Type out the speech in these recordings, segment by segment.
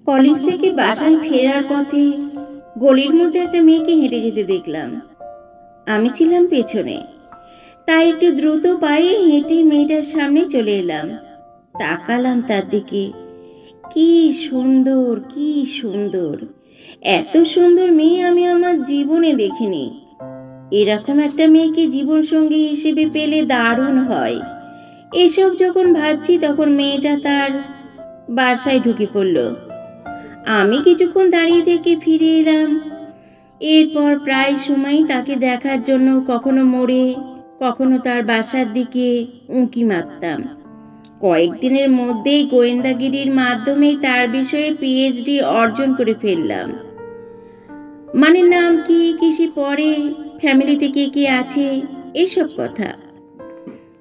College থেকে বাসায় ফেরার পথে গলির মধ্যে একটা মেয়েকে হেঁটে যেতে দেখলাম। আমি ছিলাম পেছনে, তাই একটু দ্রুত পায়ে হেঁটে মেয়েটার সামনে চলে এলাম। তাকালাম তার দিকে। কি সুন্দর, কি সুন্দর! এত সুন্দর মেয়ে আমি আমার জীবনে দেখিনি। এরকম একটা মেয়েকে জীবন সঙ্গী হিসেবে পেলে দারুণ হয়। এসব যখন ভাবছি তখন মেয়েটা তার বাসায় ঢুকে পড়ল। আমি কিছুক্ষণ দাঁড়িয়ে থেকে ফিরে এলাম। এরপর প্রায় সময় তাকে দেখার জন্য কখনো মোড়ে, কখনো তার বাসার দিকে উঁকি মারতাম। কয়েকদিনের মধ্যেই গোয়েন্দাগিরির মাধ্যমে তার বিষয়ে পিএইচডি অর্জন করে ফেললাম। মানে নাম কি, কিসে পড়ে, ফ্যামিলিতে কে কে আছে, এসব কথা।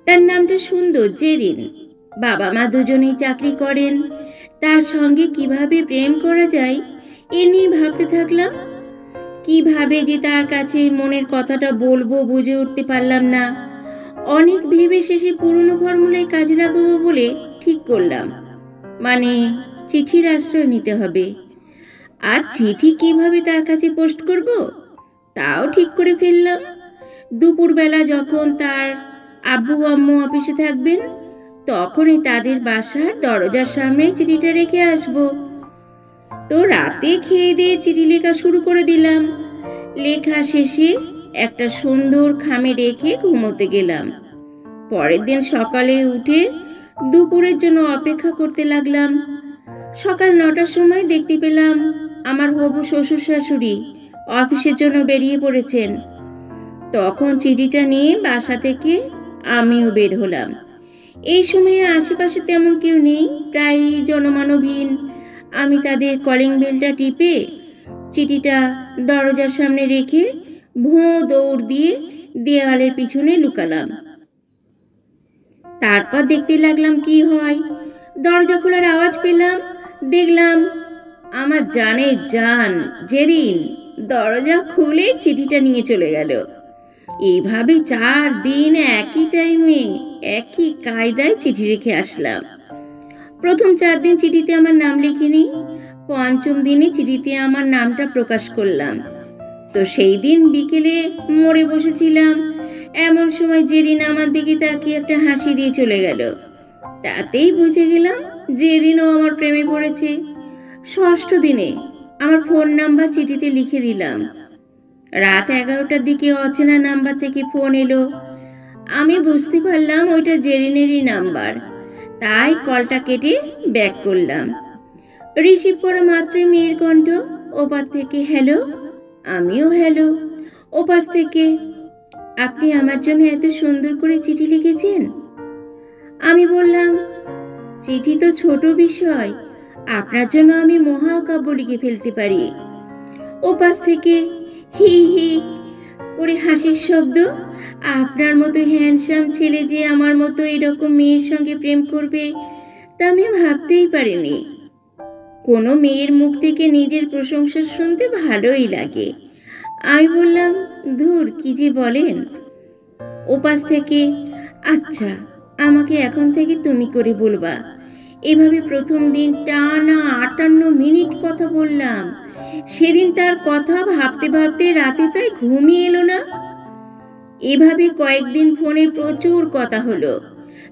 তার নামটা সুন্দর, জেরিন। বাবা মা দুজনেই চাকরি করেন। তার সঙ্গে কিভাবে প্রেম করা যায় এ নিয়ে ভাবতে থাকলাম। কিভাবে যে তার কাছে মনের কথাটা বলবো বুঝে উঠতে পারলাম না। অনেক ভেবে শেষে পুরনো ফর্মুলায় কাজে লাগাবো বলে ঠিক করলাম। মানে চিঠির আশ্রয় নিতে হবে। আর চিঠি কিভাবে তার কাছে পোস্ট করব তাও ঠিক করে ফেললাম। দুপুরবেলা যখন তার আব্বু আম্মু অফিসে থাকবেন তখনই তাদের বাসার দরজার সামনে চিঠিটা রেখে আসবো। তো রাতে খেয়ে দিয়ে চিঠি লেখা শুরু করে দিলাম। লেখা শেষে একটা সুন্দর খামে রেখে ঘুমোতে গেলাম। পরের দিন সকালে উঠে দুপুরের জন্য অপেক্ষা করতে লাগলাম। সকাল 9টার সময় দেখতে পেলাম আমার হবু শ্বশুর শাশুড়ি অফিসের জন্য বেরিয়ে পড়েছেন। তখন চিঠিটা নিয়ে বাসা থেকে আমিও বের হলাম। এই সময়ে আশেপাশে তেমন কেউ নেই, প্রায় জনমানবহীন। আমি তাদের কলিং বেলটা টিপে চিঠিটা দরজার সামনে রেখে ভোঁ দৌড় দিয়ে দেওয়ালের পিছনে লুকালাম। তারপর দেখতে লাগলাম কি হয়। দরজা খোলার আওয়াজ পেলাম। দেখলাম আমার জানের জান জেরিন দরজা খুলে চিঠিটা নিয়ে চলে গেল। এইভাবে 4 দিন একই টাইমে একই কায়দায় চিঠি রেখে আসলাম। প্রথম 4 দিন চিঠিতে আমার নাম লিখিনি। পঞ্চম দিনে চিঠিতে আমার নামটা প্রকাশ করলাম। তো সেই দিন বিকেলে মোড়ে বসেছিলাম। এমন সময় জেরিন আমার দিকে তাকিয়ে একটা হাসি দিয়ে চলে গেল। তাতেই বুঝে গেলাম জেরিনও আমার প্রেমে পড়েছে। 6ষ্ঠ দিনে আমার ফোন নাম্বার চিঠিতে লিখে দিলাম। রাত 11টার দিকে অচেনা নাম্বার থেকে ফোন এলো। আমি বুঝতে পারলাম ওইটা জেরিনেরই নাম্বার, তাই কলটা কেটে ব্যাক করলাম। রিসিভ করা মাত্রই মেয়ের কণ্ঠ। ওপার থেকে হ্যালো। আমিও হ্যালো। ওপাশ থেকে আপনি আমার জন্য এত সুন্দর করে চিঠি লিখেছেন। আমি বললাম চিঠি তো ছোট বিষয়, আপনার জন্য আমি মহাকাব্য লিখে ফেলতে পারি। ওপাশ থেকে হি হি করে হাসির শব্দ। আপনার মতো হ্যান্ডসাম ছেলে যে আমার মতো এরকম মেয়ের সঙ্গে প্রেম করবে তা আমি ভাবতেই পারিনি। কোনো মেয়ের মুখ থেকে নিজের প্রশংসা শুনতে ভালোই লাগে। আমি বললাম ধুর কি যে বলেন। ওপাশ থেকে আচ্ছা আমাকে এখন থেকে তুমি করে বলবা। এভাবে প্রথম দিন টানা 58 মিনিট কথা বললাম। সেদিন তার কথা ভাবতে ভাবতে রাতে প্রায় ঘুমই এলো না। এভাবে কয়েকদিন ফোনে প্রচুর কথা হলো,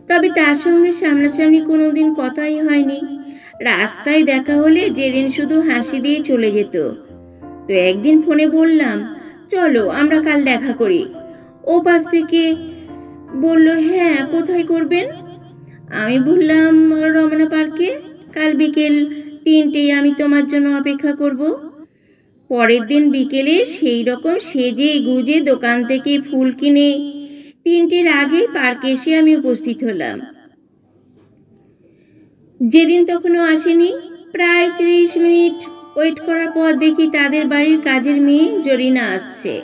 তবে তার সঙ্গে সামনাসামনি কোনোদিন কথাই হয়নি। রাস্তায় দেখা হলে জেরিন শুধু হাসি দিয়ে চলে যেত। তো একদিন ফোনে বললাম চলো আমরা কাল দেখা করি। ও পাশ থেকে বলল হ্যাঁ কোথায় করবেন। আমি বললাম রমনা পার্কে। কাল বিকেল 3টেয় আমি তোমার জন্য অপেক্ষা করব। পরের দিন বিকেলে সেই রকম সেজে গুজে দোকান থেকে ফুল কিনে 3টের আগে পার্কে এসে আমি উপস্থিত হলাম। জেরিন তখনও আসেনি। প্রায় 30 মিনিট ওয়েট করার পর দেখি তাদের বাড়ির কাজের মেয়ে জরিনা আসছে।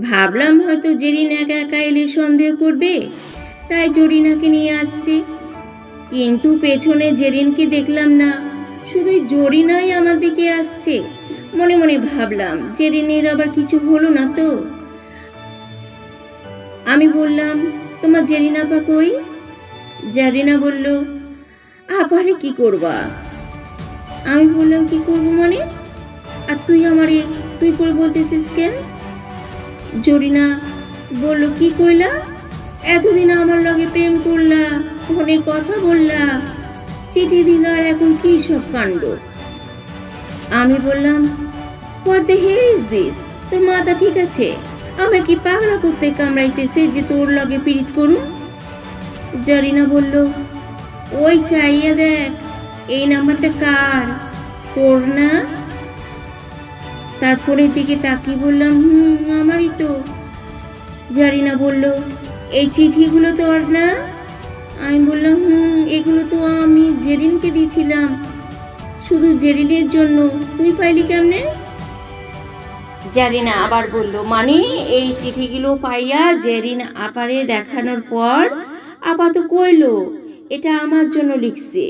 ভাবলাম হয়তো জেরিন একা একা এলে সন্দেহ করবে, তাই জরিনাকে নিয়ে আসছে। কিন্তু পেছনে জেরিনকে দেখলাম না, শুধু জরিনাই আমার দিকে আসছে। মনে মনে ভাবলাম জেরিনের আবার কিছু হলো না তো। আমি বললাম তোমার জেরিন আপা কই? জেরিনা বলল আপারে কি করবা, আমি বললাম, কি করবো মানে? আর তুই আমারে তুই করে বলতেছিস কেন? জরিনা বলল, কি কইলা? এতদিন আমার লগে প্রেম করলা, ফোনে কথা বললা, চিঠি দিলা, আর এখন কি সব কাণ্ড? আমি বললাম, what the hell is this? তোর মাথা ঠিক আছে? আমার কি পাগলা করতে কামড়াইতেছে যে তোর লগে পীড়িত করুন? জরিনা বলল, ওই চাইয়া দেখ, এই নাম্বারটা কার? তোর না? তার ফোনের দিকে তাকিয়ে বললাম, আমারই তো। জারিনা বলল, এই চিঠিগুলো তোর না? আমি বললাম, এগুলো তো আমি জেরিনকে দিয়েছিলাম, শুধু জেরিনের জন্য। তুই পাইলি কেমনে? জারিনা আবার বলল, মানে এই চিঠিগুলো পাইয়া জেরিন আপারে দেখানোর পর আপা তো কইল এটা আমার জন্য লিখছে।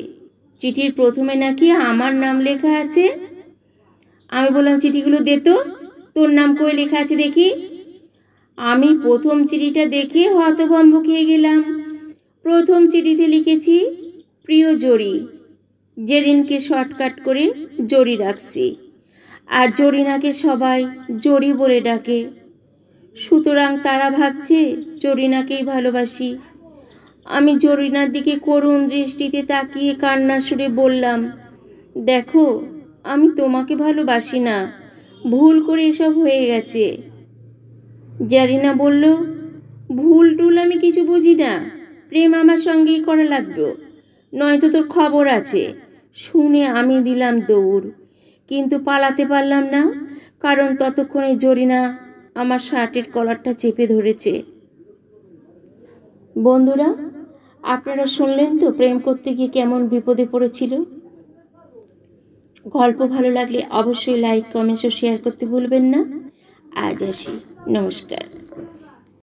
চিঠির প্রথমে নাকি আমার নাম লেখা আছে। আমি বললাম, চিঠিগুলো দে তো, তোর নাম কই লেখা আছে দেখি। আমি প্রথম চিঠিটা দেখে হতভম্ব খেয়ে গেলাম। প্রথম চিঠিতে লিখেছি, প্রিয় জরি। জেরিনকে শর্টকাট করে জরি রাখছি, আর জরিনাকে সবাই জরি বলে ডাকে। সুতরাং তারা ভাবছে জরিনাকেই ভালোবাসি। আমি জরিনার দিকে করুণ দৃষ্টিতে তাকিয়ে কান্নার সুরে বললাম, দেখো, আমি তোমাকে ভালোবাসি না, ভুল করে এসব হয়ে গেছে। জারিনা বলল, ভুল টুল আমি কিছু বুঝি না, প্রেম আমার সঙ্গেই করা লাগবে, নয়তো তোর খবর আছে। শুনে আমি দিলাম দৌড়, কিন্তু পালাতে পারলাম না, কারণ ততক্ষণে জরিনা আমার শার্টের কলারটা চেপে ধরেছে। বন্ধুরা, আপনারা শুনলেন তো প্রেম করতে গিয়ে কেমন বিপদে পড়েছিল। গল্প ভালো লাগলে অবশ্যই লাইক, কমেন্টস ও শেয়ার করতে ভুলবেন না। আজ আসি, নমস্কার।